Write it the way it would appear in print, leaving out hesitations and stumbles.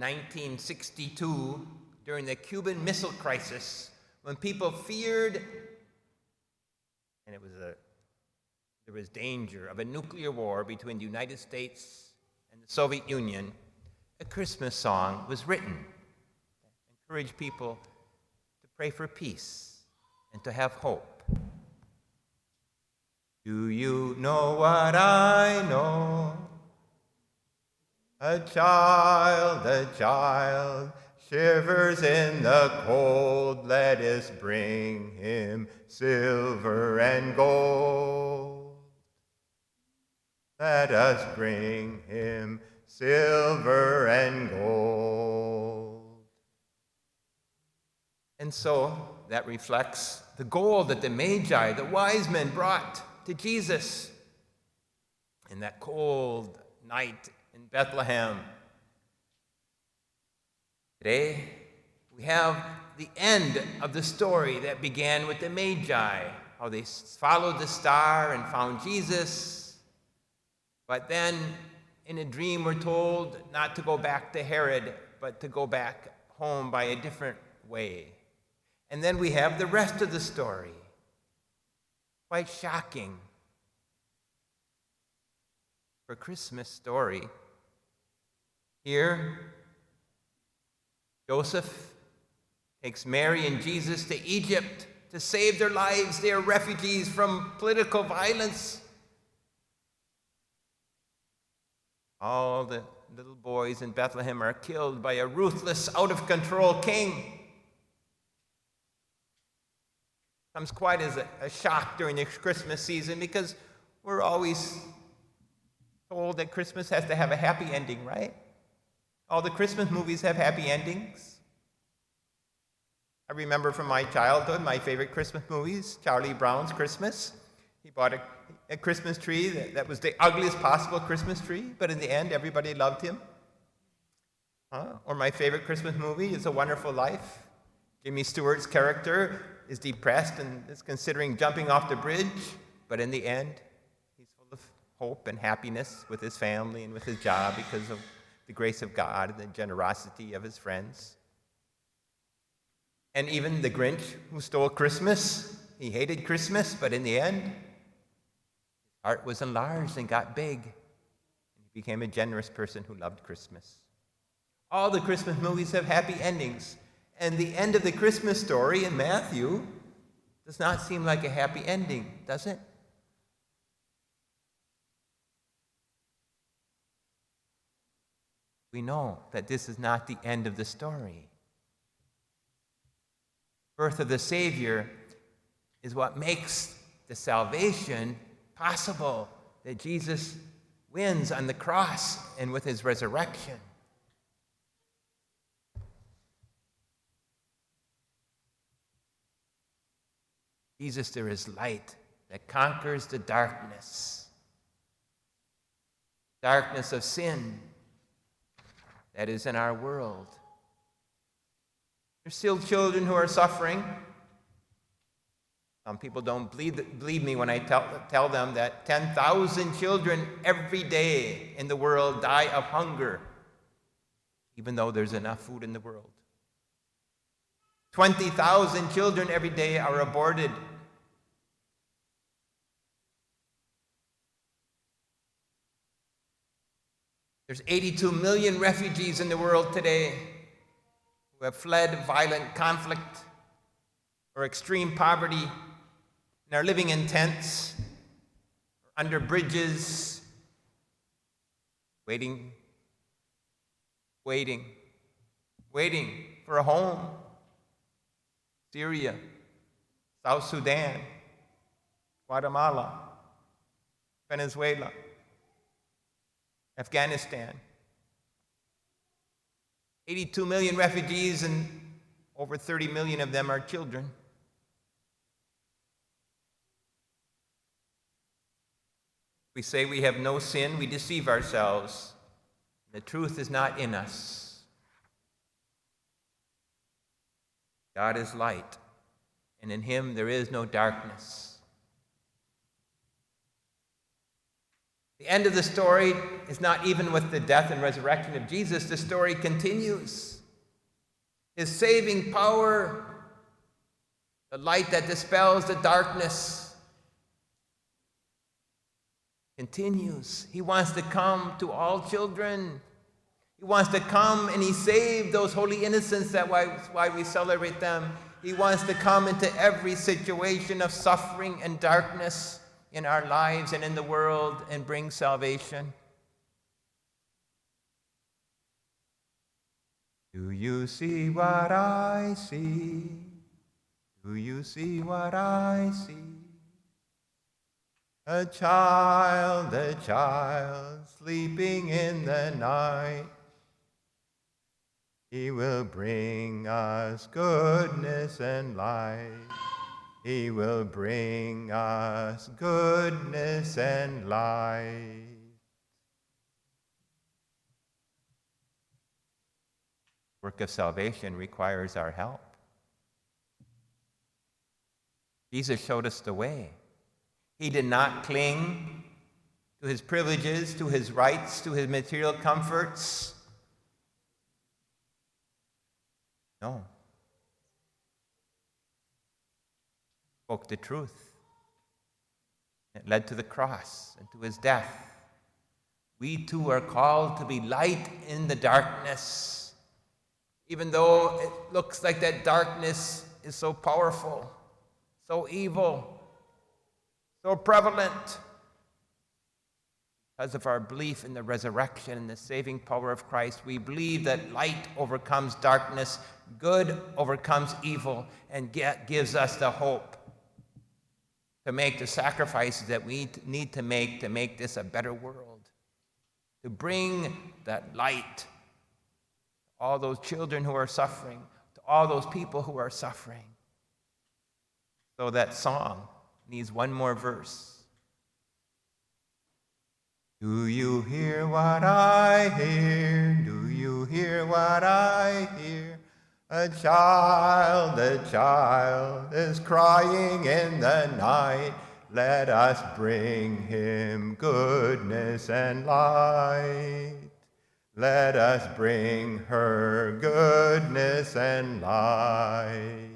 1962 during the Cuban Missile Crisis, when people feared, and there was danger of a nuclear war between the United States and the Soviet Union. A Christmas song was written to encourage people to pray for peace and to have hope. Do you know what I know? A child shivers in the cold. Let us bring him silver and gold. Let us bring him silver and gold. And so that reflects the gold that the Magi, the wise men, brought to Jesus in that cold night in Bethlehem. Today, we have the end of the story that began with the Magi, how they followed the star and found Jesus. But then, in a dream, we're told not to go back to Herod, but to go back home by a different way. And then we have the rest of the story. Quite shocking for a Christmas story. Here, Joseph takes Mary and Jesus to Egypt to save their lives. They are refugees from political violence. All the little boys in Bethlehem are killed by a ruthless, out-of-control king. Comes quite as a shock during the Christmas season, because we're always told that Christmas has to have a happy ending, right? All the Christmas movies have happy endings. I remember from my childhood, my favorite Christmas movies, Charlie Brown's Christmas. He bought a Christmas tree that was the ugliest possible Christmas tree, but in the end, everybody loved him. Or my favorite Christmas movie is A Wonderful Life. Jimmy Stewart's character is depressed and is considering jumping off the bridge, but in the end, he's full of hope and happiness with his family and with his job because of the grace of God and the generosity of his friends. And even the Grinch, who stole Christmas, he hated Christmas, but in the end, his heart was enlarged and got big, and he became a generous person who loved Christmas. All the Christmas movies have happy endings, and the end of the Christmas story in Matthew does not seem like a happy ending, does it? We know that this is not the end of the story. Birth of the Savior is what makes the salvation possible that Jesus wins on the cross and with his resurrection. Jesus, there is light that conquers the darkness of sin that is in our world. There's still children who are suffering. Some people don't believe me when I tell them that 10,000 children every day in the world die of hunger, even though there's enough food in the world. 20,000 children every day are aborted. There's 82 million refugees in the world today who have fled violent conflict or extreme poverty and are living in tents or under bridges, waiting for a home. Syria, South Sudan, Guatemala, Venezuela, Afghanistan. 82 million refugees, and over 30 million of them are children. We say we have no sin, we deceive ourselves. The truth is not in us. God is light, and in him there is no darkness. The end of the story is not even with the death and resurrection of Jesus. The story continues. His saving power, the light that dispels the darkness, continues. He wants to come to all children. He wants to come and he saved those holy innocents. That's why we celebrate them. He wants to come into every situation of suffering and darkness in our lives and in the world and bring salvation. Do you see what I see? Do you see what I see? A child sleeping in the night. He will bring us goodness and light. He will bring us goodness and light. Work of salvation requires our help. Jesus showed us the way. He did not cling to his privileges, to his rights, to his material comforts. No. Spoke the truth. It led to the cross and to his death. We too are called to be light in the darkness, even though it looks like that darkness is so powerful, so evil, so prevalent. Because of our belief in the resurrection and the saving power of Christ, we believe that light overcomes darkness, good overcomes evil, and gives us the hope to make the sacrifices that we need to make this a better world, to bring that light to all those children who are suffering, to all those people who are suffering. So that song needs one more verse. Do you hear what I hear? Do you hear what I hear? A child is crying in the night. Let us bring him goodness and light. Let us bring her goodness and light.